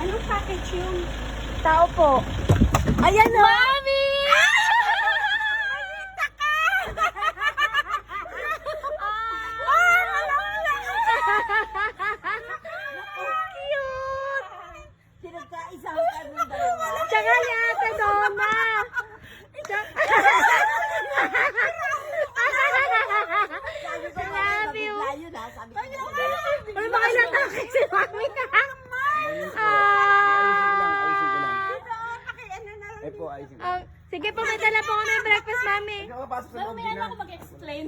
Anong package yun? Tao po. Ayan o. Mami! Pinagkaisa ka ng dalawa. Tsaka ni Ate Donna. Sabi ko, Love you. bigla yun ha. Sabi ko, Ano ba kayo natakay si Mami ka? Ayusin ko lang. Eh po, ayusin ko. Sige po, may dala po ako ng breakfast, Mami. Ikaw papasok sa loob, Mamaya na Gina. ako mag-explain.